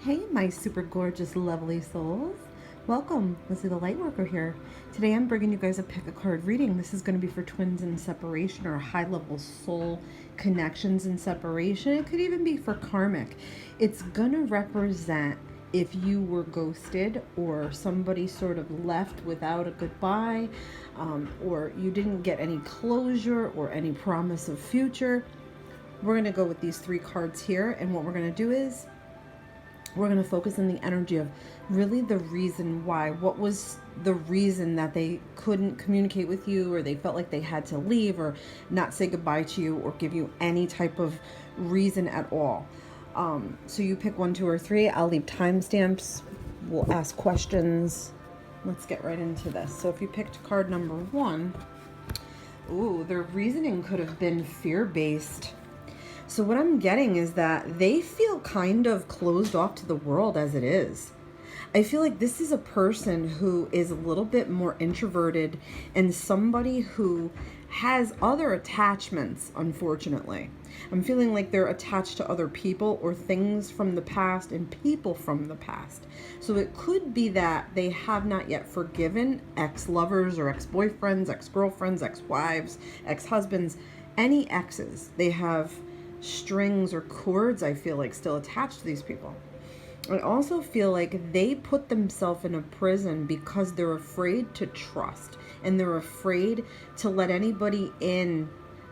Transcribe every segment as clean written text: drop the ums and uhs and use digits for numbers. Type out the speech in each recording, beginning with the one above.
Hey, my super gorgeous, lovely souls. Welcome. Lizzie the Lightworker here. Today I'm bringing you guys a pick a card reading. This is going to be for twins in separation or high-level soul connections in separation. It could even be for karmic. It's going to represent if you were ghosted or somebody sort of left without a goodbye, or you didn't get any closure or any promise of future. We're going to go with these three cards here, and what we're going to do is we're going to focus on the energy of really the reason why. What was the reason that they couldn't communicate with you, or they felt like they had to leave or not say goodbye to you or give you any type of reason at all. So you pick 1, 2, or 3. I'll leave timestamps. We'll ask questions. Let's get right into this. So if you picked card number 1, their reasoning could have been fear-based. So what I'm getting is that they feel kind of closed off to the world as it is. I feel like this is a person who is a little bit more introverted and somebody who has other attachments, unfortunately. I'm feeling like they're attached to other people or things from the past and people from the past. So it could be that they have not yet forgiven ex-lovers or ex-boyfriends, ex-girlfriends, ex-wives, ex-husbands, any exes. They have strings or cords, I feel like, still attached to these people. I also feel like they put themselves in a prison because they're afraid to trust, and they're afraid to let anybody in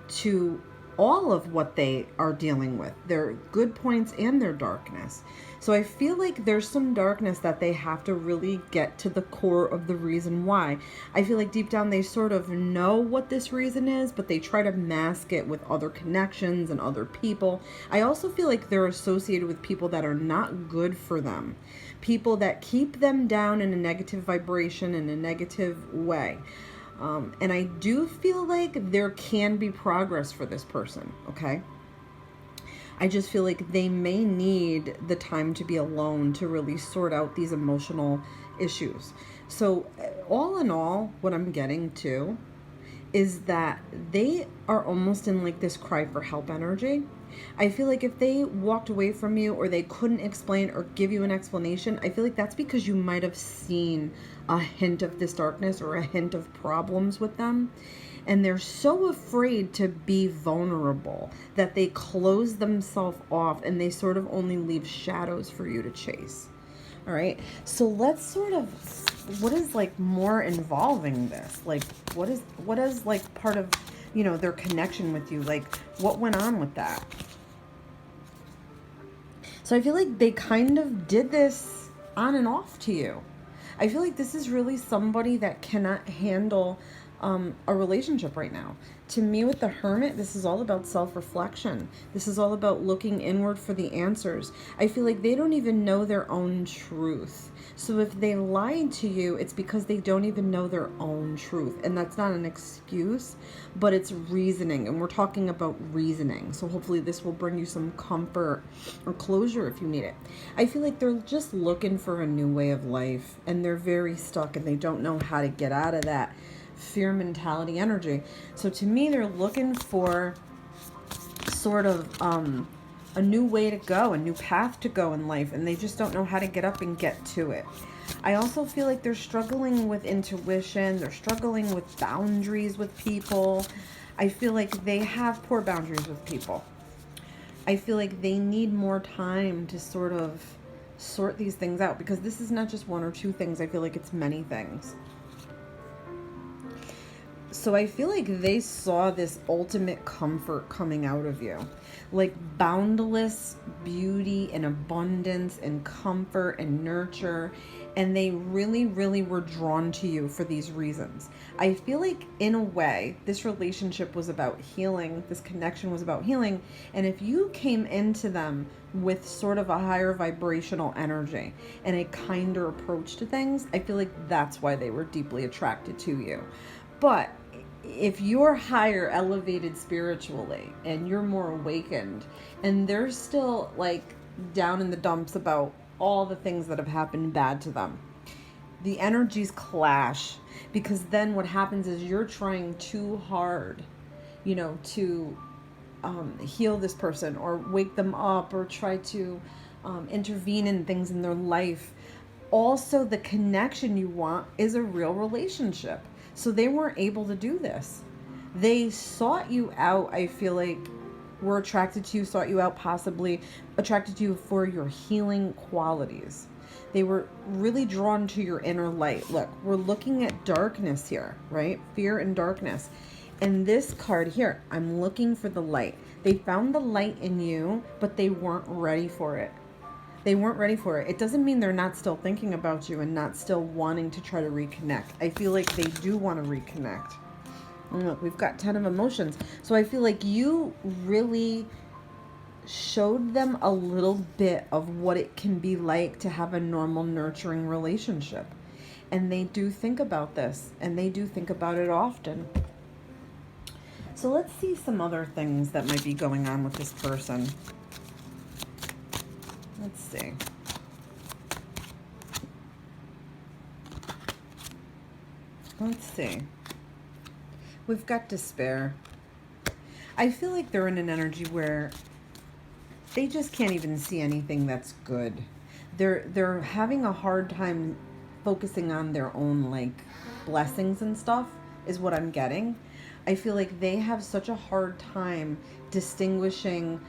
to all of what they are dealing with, their good points and their darkness. So I feel like there's some darkness that they have to really get to the core of the reason why. I feel like deep down they sort of know what this reason is, but they try to mask it with other connections and other people. I also feel like they're associated with people that are not good for them, people that keep them down in a negative vibration, in a negative way. And I do feel like there can be progress for this person, okay? I just feel like they may need the time to be alone to really sort out these emotional issues. So all in all, what I'm getting to is that they are almost in like this cry for help energy. I feel like if they walked away from you or they couldn't explain or give you an explanation, I feel like that's because you might have seen a hint of this darkness or a hint of problems with them. And they're so afraid to be vulnerable that they close themselves off and they sort of only leave shadows for you to chase. All right. So let's sort of, what is like more involving this? Like, what is like part of, their connection with you? Like, what went on with that? So I feel like they kind of did this on and off to you. I feel like this is really somebody that cannot handle a relationship right now. To me, with the Hermit, this is all about self-reflection. This is all about looking inward for the answers. I feel like they don't even know their own truth. So if they lied to you, it's because they don't even know their own truth. And that's not an excuse, but it's reasoning. And we're talking about reasoning. So hopefully this will bring you some comfort or closure if you need it. I feel like they're just looking for a new way of life. And they're very stuck and they don't know how to get out of that fear mentality energy. So to me, they're looking for sort of a new way to go, a new path to go in life, and they just don't know how to get up and get to it. I also feel like they're struggling with intuition. They're struggling with boundaries with people. I feel like they have poor boundaries with people. I feel like they need more time to sort of sort these things out, because this is not just one or two things. I feel like it's many things. So I feel like they saw this ultimate comfort coming out of you, like boundless beauty and abundance and comfort and nurture. And they really, really were drawn to you for these reasons. I feel like in a way, this relationship was about healing. This connection was about healing. And if you came into them with sort of a higher vibrational energy and a kinder approach to things, I feel like that's why they were deeply attracted to you. But if you're higher elevated spiritually and you're more awakened and they're still like down in the dumps about all the things that have happened bad to them, the energies clash, because then what happens is you're trying too hard, to heal this person or wake them up or try to intervene in things in their life. Also, the connection you want is a real relationship. So they weren't able to do this. They sought you out, I feel like, were attracted to you, sought you out, possibly attracted to you for your healing qualities. They were really drawn to your inner light. Look, we're looking at darkness here, right? Fear and darkness. And this card here, I'm looking for the light. They found the light in you, but they weren't ready for it. They weren't ready for it. It doesn't mean they're not still thinking about you and not still wanting to try to reconnect. I feel like they do want to reconnect. And look, we've got 10 of emotions. So I feel like you really showed them a little bit of what it can be like to have a normal, nurturing relationship. And they do think about this, and they do think about it often. So let's see some other things that might be going on with this person. Let's see. Let's see. We've got despair. I feel like they're in an energy where they just can't even see anything that's good. They're having a hard time focusing on their own, like, blessings and stuff, is what I'm getting. I feel like they have such a hard time distinguishing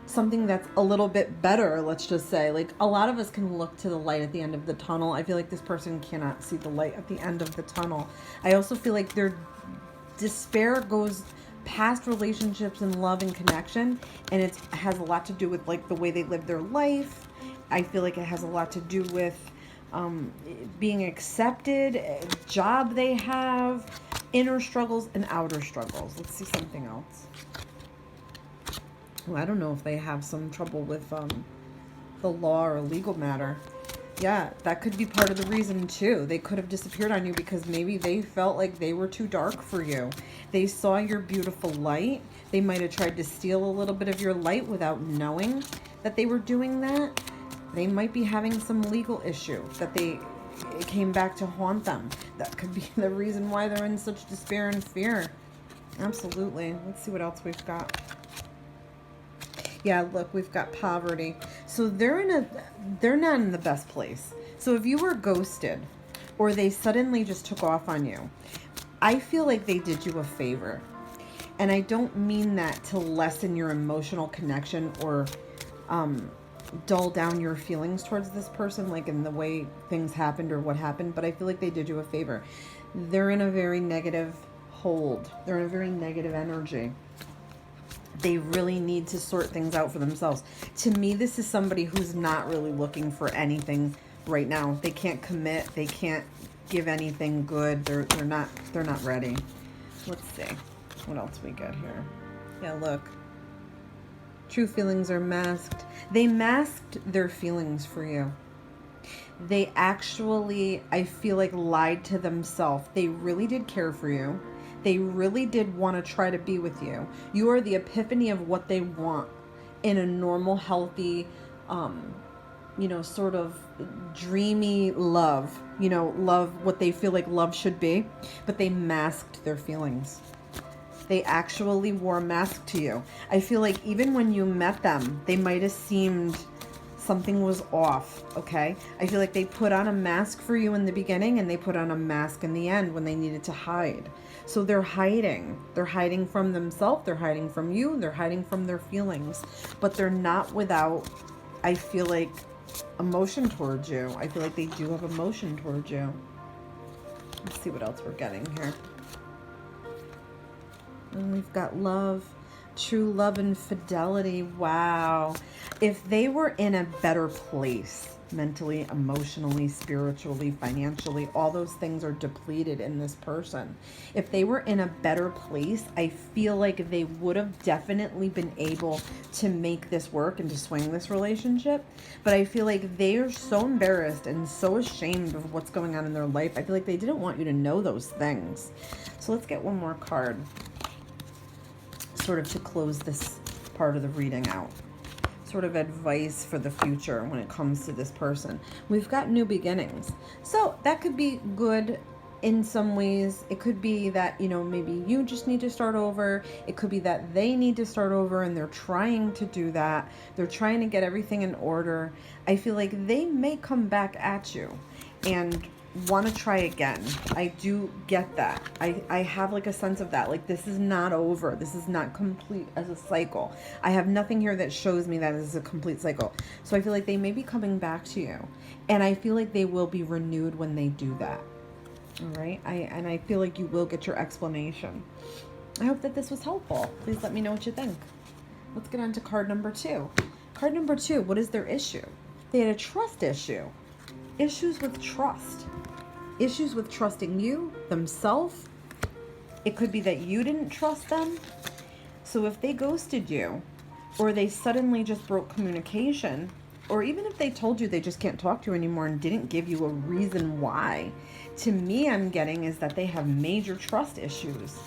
something that's a little bit better, let's just say. Like, a lot of us can look to the light at the end of the tunnel. I feel like this person cannot see the light at the end of the tunnel. I also feel like their despair goes past relationships and love and connection, and it has a lot to do with, like, the way they live their life. I feel like it has a lot to do with being accepted, job they have, inner struggles and outer struggles. Let's see something else. Well, I don't know if they have some trouble with the law or a legal matter. Yeah, that could be part of the reason too. They could have disappeared on you because maybe they felt like they were too dark for you. They saw your beautiful light. They might have tried to steal a little bit of your light without knowing that they were doing that. They might be having some legal issue that it came back to haunt them. That could be the reason why they're in such despair and fear. Absolutely. Let's see what else we've got. Yeah, look, we've got poverty. So they're not in the best place. So if you were ghosted or they suddenly just took off on you, I feel like they did you a favor. And I don't mean that to lessen your emotional connection or dull down your feelings towards this person, like in the way things happened or what happened, but I feel like they did you a favor. They're in a very negative hold. They're in a very negative energy. They really need to sort things out for themselves. To me, this is somebody who's not really looking for anything right now. They can't commit. They can't give anything good. They're not ready. Let's see what else we got here. Yeah, look. True feelings are masked. They masked their feelings for you. They actually, I feel like, lied to themselves. They really did care for you. They really did want to try to be with you. You are the epiphany of what they want in a normal, healthy, sort of dreamy love. Love, what they feel like love should be. But they masked their feelings. They actually wore a mask to you. I feel like even when you met them, they might have seemed something was off, okay? I feel like they put on a mask for you in the beginning and they put on a mask in the end when they needed to hide. So they're hiding. They're hiding from themselves. They're hiding from you. They're hiding from their feelings. But they're not without, I feel like, emotion towards you. I feel like they do have emotion towards you. Let's see what else we're getting here. And we've got love, true love and fidelity. Wow. If they were in a better place, mentally, emotionally, spiritually, financially, all those things are depleted in this person. If they were in a better place, I feel like they would have definitely been able to make this work and to swing this relationship. But I feel like they are so embarrassed and so ashamed of what's going on in their life. I feel like they didn't want you to know those things. So let's get one more card, sort of to close this part of the reading out. Sort of advice for the future when it comes to this person. We've got new beginnings. So that could be good in some ways. It could be that, you know, maybe you just need to start over. It could be that they need to start over and they're trying to do that. They're trying to get everything in order. I feel like they may come back at you and want to try again. I do get that. I have like a sense of that. Like, this is not over. This is not complete as a cycle. I have nothing here that shows me that this is a complete cycle. So I feel like they may be coming back to you. And I feel like they will be renewed when they do that. All right. I feel like you will get your explanation. I hope that this was helpful. Please let me know what you think. Let's get on to card number 2. Card number 2, what is their issue? They had a trust issue. Issues with trust. Issues with trusting you, themselves. It could be that you didn't trust them. So if they ghosted you, or they suddenly just broke communication, or even if they told you they just can't talk to you anymore and didn't give you a reason why, to me I'm getting is that they have major trust issues.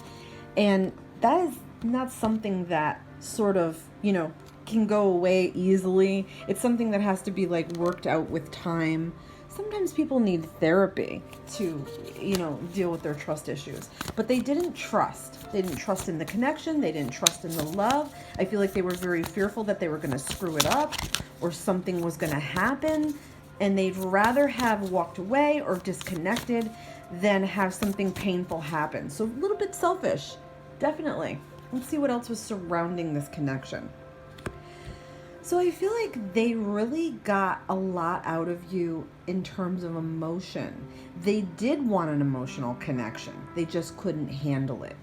And that is not something that sort of, you know, can go away easily. It's something that has to be like worked out with time. Sometimes people need therapy to, you know, deal with their trust issues. But they didn't trust. They didn't trust in the connection. They didn't trust in the love. I feel like they were very fearful that they were going to screw it up or something was going to happen. And they'd rather have walked away or disconnected than have something painful happen. So a little bit selfish, definitely. Let's see what else was surrounding this connection. So I feel like they really got a lot out of you in terms of emotion. They did want an emotional connection. They just couldn't handle it.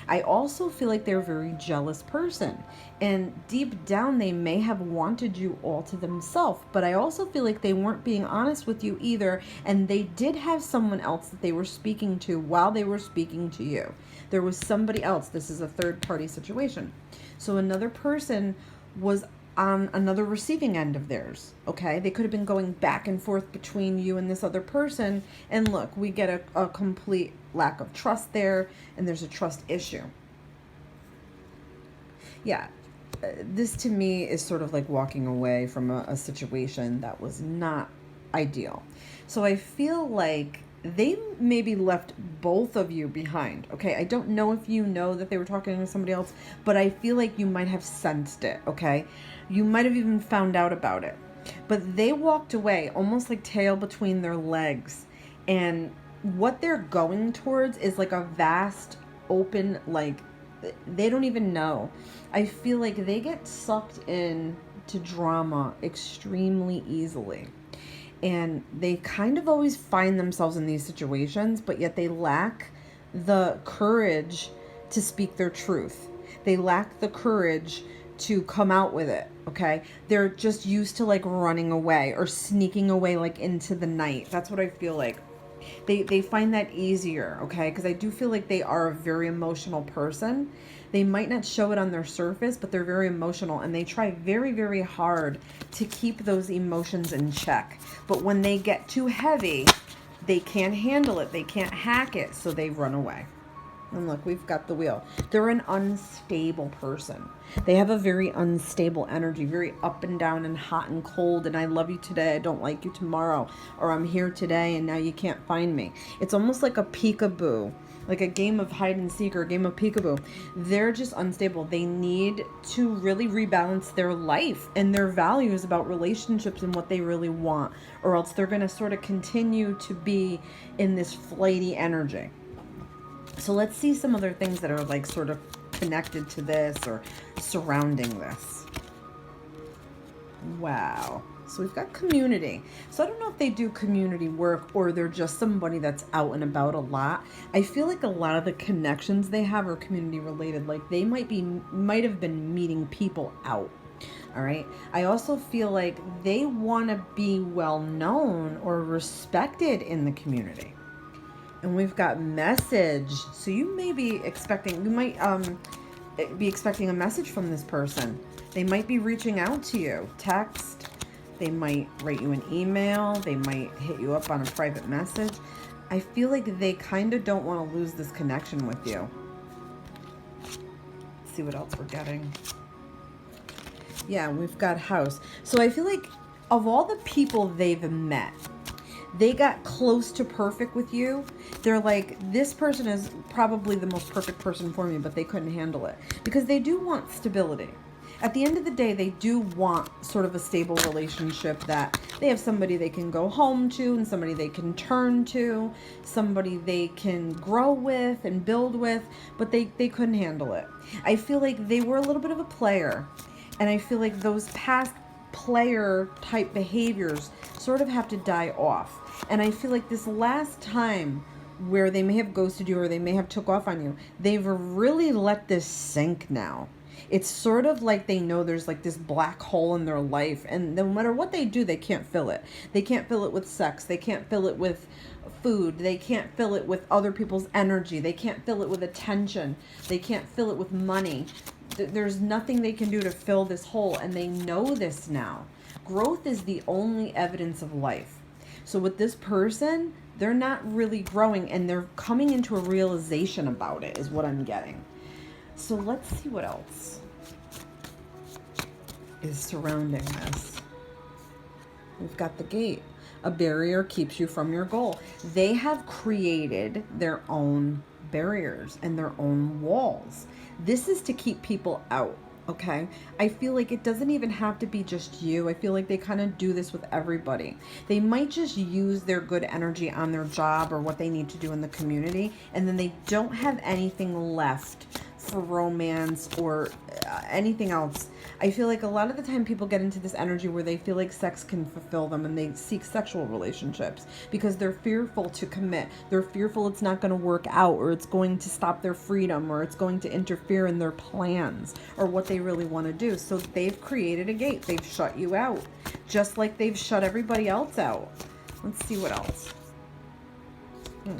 I also feel like they're a very jealous person. And deep down, they may have wanted you all to themselves. But I also feel like they weren't being honest with you either. And they did have someone else that they were speaking to while they were speaking to you. There was somebody else. This is a third-party situation. So another person was on another receiving end of theirs, okay? They could have been going back and forth between you and this other person, and look, we get a complete lack of trust there, and there's a trust issue. Yeah, this to me is sort of like walking away from a situation that was not ideal. So I feel like they maybe left both of you behind. Okay, I don't know if you know that they were talking to somebody else, but I feel like you might have sensed it, okay? You might have even found out about it. But they walked away almost like tail between their legs. And what they're going towards is like a vast, open, like, they don't even know. I feel like they get sucked in to drama extremely easily. And they kind of always find themselves in these situations, but yet they lack the courage to speak their truth. They lack the courage to come out with it, okay? They're just used to like running away or sneaking away like into the night. That's what I feel like. They find that easier, okay? Because I do feel like they are a very emotional person. They might not show it on their surface, but they're very emotional, and they try very, very hard to keep those emotions in check. But when they get too heavy, they can't handle it. They can't hack it, so they run away. And look, we've got the wheel. They're an unstable person. They have a very unstable energy, very up and down and hot and cold. And I love you today, I don't like you tomorrow. Or I'm here today and now you can't find me. It's almost like a peekaboo, like a game of hide and seek or a game of peekaboo. They're just unstable. They need to really rebalance their life and their values about relationships and what they really want. Or else they're going to sort of continue to be in this flighty energy. So let's see some other things that are like sort of connected to this or surrounding this. Wow. So we've got community. So I don't know if they do community work or they're just somebody that's out and about a lot. I feel like a lot of the connections they have are community related. Like they might have been meeting people out. All right. I also feel like they want to be well known or respected in the community. And we've got message. So you may be expecting, you might be expecting a message from this person. They might be reaching out to you, text. They might write you an email. They might hit you up on a private message. I feel like they kind of don't want to lose this connection with you. Let's see what else we're getting. Yeah, we've got house. So I feel like of all the people they've met, They got close to perfect with you. They're like, this person is probably the most perfect person for me, but they couldn't handle it because they do want stability. At the end of the day, they do want sort of a stable relationship, that they have somebody they can go home to and somebody they can turn to, somebody they can grow with and build with, but they couldn't handle it. I feel like they were a little bit of a player, and I feel like those past player type behaviors sort of have to die off. And I feel like this last time where they may have ghosted you or they may have took off on you, they've really let this sink now. It's sort of like they know there's like this black hole in their life, and no matter what they do, they can't fill it. They can't fill it with sex. They can't fill it with food. They can't fill it with other people's energy. They can't fill it with attention. They can't fill it with money. There's nothing they can do to fill this hole, and they know this now. Growth is the only evidence of life. So with this person, they're not really growing, and they're coming into a realization about it, is what I'm getting. So let's see what else is surrounding this. We've got the gate. A barrier keeps you from your goal. They have created their own barriers and their own walls. This is to keep people out, okay? I feel like it doesn't even have to be just you. I feel like they kind of do this with everybody. They might just use their good energy on their job or what they need to do in the community, and then they don't have anything left for romance or anything else. I feel like a lot of the time people get into this energy where they feel like sex can fulfill them, and they seek sexual relationships because they're fearful to commit. They're fearful it's not going to work out, or it's going to stop their freedom, or it's going to interfere in their plans or what they really want to do. So they've created a gate. They've shut you out, just like they've shut everybody else out. Let's see what else.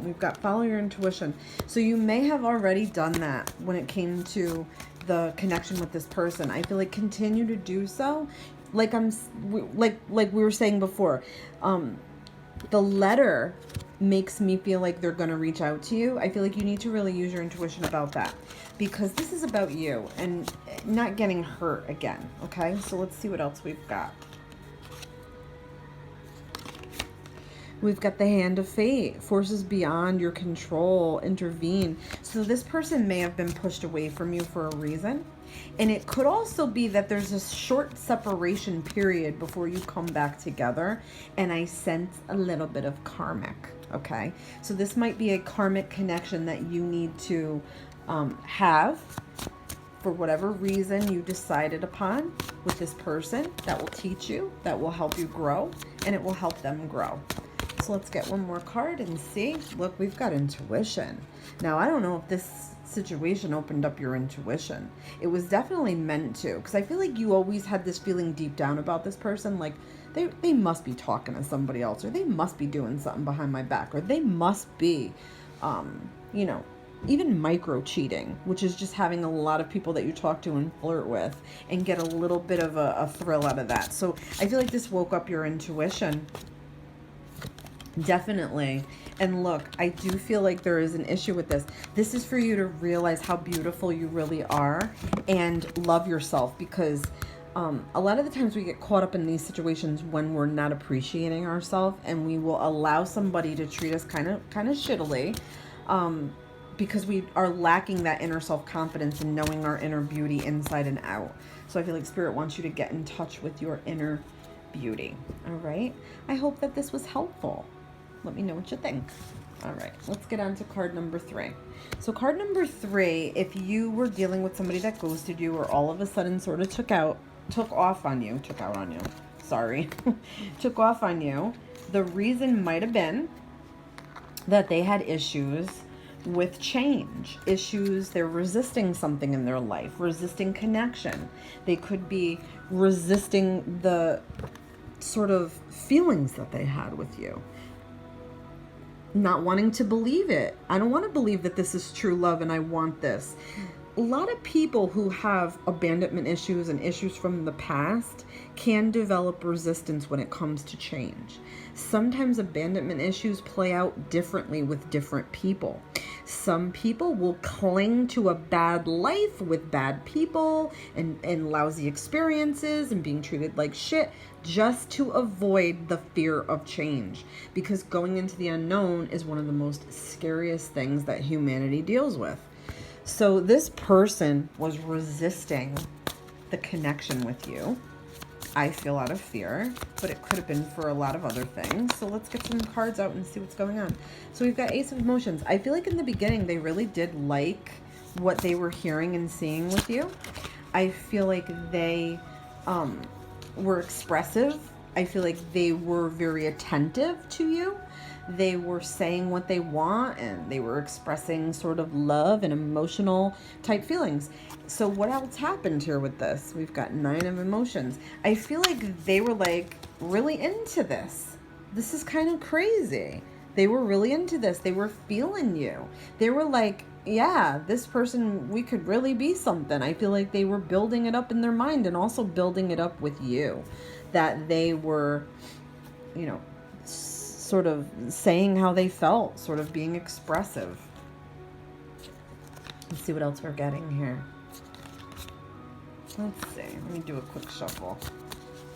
We've got follow your intuition. So you may have already done that when it came to the connection with this person. I feel like continue to do so. Like we were saying before, the letter makes me feel like they're going to reach out to you. I feel like you need to really use your intuition about that, because this is about you and not getting hurt again. Okay, so let's see what else we've got. We've got the hand of fate. Forces beyond your control intervene. So this person may have been pushed away from you for a reason. And it could also be that there's a short separation period before you come back together. And I sense a little bit of karmic. Okay. So this might be a karmic connection that you need to have for whatever reason you decided upon with this person, that will teach you, that will help you grow, and it will help them grow. So let's get one more card and see. Look, we've got intuition. Now, I don't know if this situation opened up your intuition. It was definitely meant to, because I feel like you always had this feeling deep down about this person, like they must be talking to somebody else, or they must be doing something behind my back, or they must be, you know, even micro cheating, which is just having a lot of people that you talk to and flirt with and get a little bit of a thrill out of that. So I feel like this woke up your intuition. Definitely. And look, I do feel like there is an issue with this. This is for you to realize how beautiful you really are and love yourself, because a lot of the times we get caught up in these situations when we're not appreciating ourselves, and we will allow somebody to treat us kind of shittily, because we are lacking that inner self-confidence and knowing our inner beauty inside and out. So I feel like Spirit wants you to get in touch with your inner beauty. All right. I hope that this was helpful. Let me know what you think. All right, let's get on to card number 3. So card number 3, if you were dealing with somebody that ghosted you, or all of a sudden sort of took off on you, took off on you, the reason might have been that they had issues with change, they're resisting something in their life, resisting connection. They could be resisting the sort of feelings that they had with you, not wanting to believe it. I don't want to believe that this is true love and I want this. a lot of people who have abandonment issues and issues from the past can develop resistance when it comes to change. Sometimes abandonment issues play out differently with different people. Some people will cling to a bad life with bad people and lousy experiences and being treated like shit just to avoid the fear of change. Because going into the unknown is one of the most scariest things that humanity deals with. So this person was resisting the connection with you. I feel out of fear, but it could have been for a lot of other things. So let's get some cards out and see what's going on. So we've got Ace of Emotions. I feel like in the beginning, they really did like what they were hearing and seeing with you. I feel like they were expressive. I feel like they were very attentive to you. They were saying what they want, and they were expressing sort of love and emotional type feelings. So what else happened here with this? We've got 9 of Emotions. I feel like they were like really into this. This is kind of crazy. They were really into this. They were feeling you. They were like, yeah, this person, we could really be something. I feel like they were building it up in their mind and also building it up with you. That they were, you know, sort of saying how they felt, sort of being expressive. Let's see what else we're getting here. Let's see. Let me do a quick shuffle.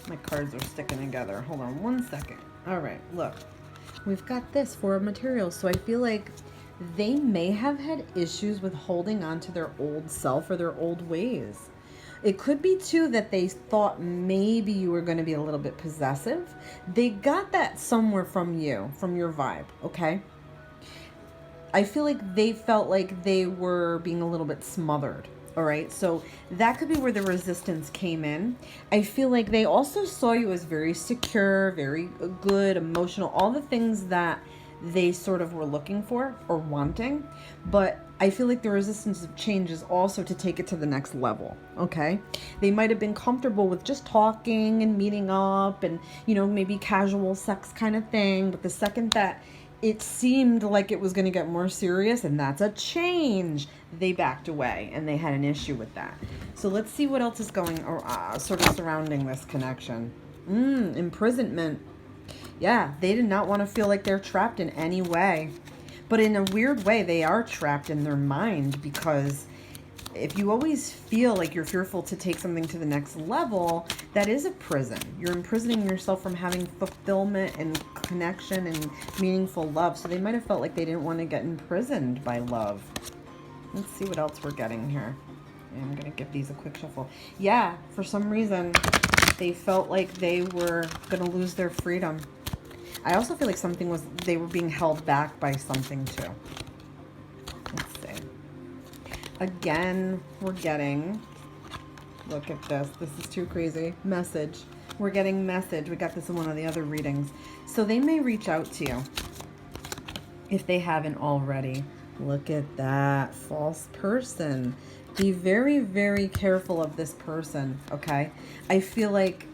My cards are sticking together. Hold on one second. All right, look. We've got this for materials. So I feel like they may have had issues with holding on to their old self or their old ways. It could be, too, that they thought maybe you were going to be a little bit possessive. They got that somewhere from you, from your vibe, okay? I feel like they felt like they were being a little bit smothered, all right? So that could be where the resistance came in. I feel like they also saw you as very secure, very good, emotional, all the things that they sort of were looking for or wanting. But I feel like the resistance of change is also to take it to the next level, okay? They might have been comfortable with just talking and meeting up and, you know, maybe casual sex kind of thing. But the second that it seemed like it was going to get more serious, and that's a change, they backed away and they had an issue with that. So let's see what else is going or sort of surrounding this connection. Imprisonment. Yeah, they did not want to feel like they're trapped in any way. But in a weird way, they are trapped in their mind, because if you always feel like you're fearful to take something to the next level, that is a prison. You're imprisoning yourself from having fulfillment and connection and meaningful love. So they might have felt like they didn't want to get imprisoned by love. Let's see what else we're getting here. I'm going to give these a quick shuffle. Yeah, for some reason, they felt like they were going to lose their freedom. I also feel like they were being held back by something too. Let's see. Again, we're getting, look at this. This is too crazy. Message. We're getting message. We got this in one of the other readings. So they may reach out to you if they haven't already. Look at that. False person. Be very, very careful of this person, okay? I feel like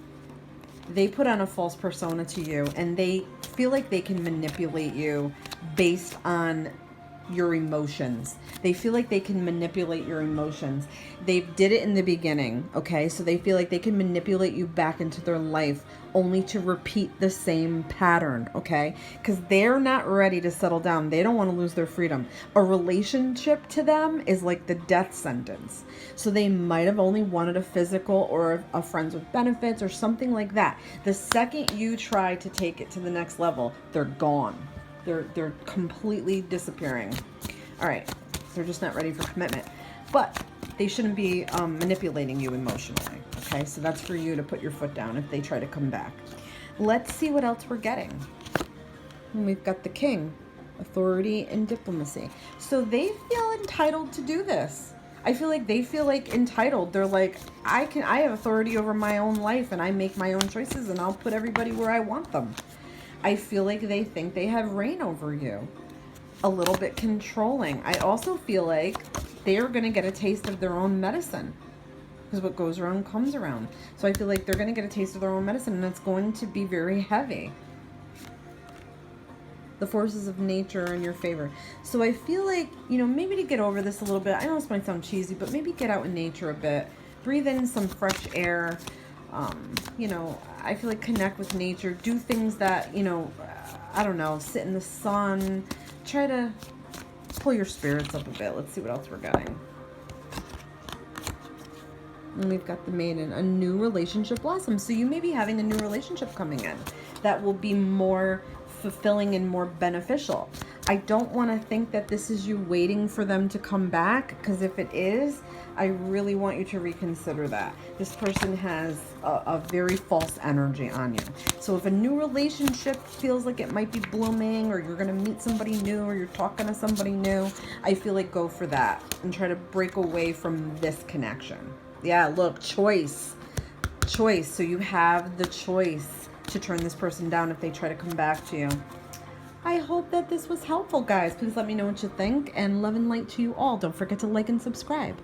they put on a false persona to you, and they feel like they can manipulate you based on your emotions. They feel like they can manipulate your emotions. They did it in the beginning, okay? So they feel like they can manipulate you back into their life only to repeat the same pattern, okay? Because they're not ready to settle down. They don't want to lose their freedom. A relationship to them is like the death sentence. So they might have only wanted a physical or a friends with benefits or something like that. The second you try to take it to the next level, they're gone. They're completely disappearing. All right, they're just not ready for commitment. But they shouldn't be manipulating you emotionally, okay? So that's for you to put your foot down if they try to come back. Let's see what else we're getting. And we've got the King, authority and diplomacy. So they feel entitled to do this. I feel like they feel like entitled. They're like, I have authority over my own life, and I make my own choices, and I'll put everybody where I want them. I feel like they think they have reign over you. A little bit controlling. I also feel like they are going to get a taste of their own medicine, because what goes around comes around. So I feel like they're going to get a taste of their own medicine, and it's going to be very heavy. the forces of nature are in your favor. So I feel like, you know, maybe to get over this a little bit, I know this might sound cheesy, but maybe get out in nature a bit. Breathe in some fresh air. You know, I feel like connect with nature. Do things that, you know, I don't know, sit in the sun. Try to pull your spirits up a bit. Let's see what else we're getting. And we've got the Maiden, a new relationship blossoms. So you may be having a new relationship coming in that will be more fulfilling and more beneficial. I don't want to think that this is you waiting for them to come back, because if it is, I really want you to reconsider that. This person has a very false energy on you. So if a new relationship feels like it might be blooming, or you're going to meet somebody new, or you're talking to somebody new, I feel like go for that and try to break away from this connection. Yeah, look, choice. So you have the choice to turn this person down if they try to come back to you. I hope that this was helpful, guys. Please let me know what you think, and love and light to you all. Don't forget to like and subscribe.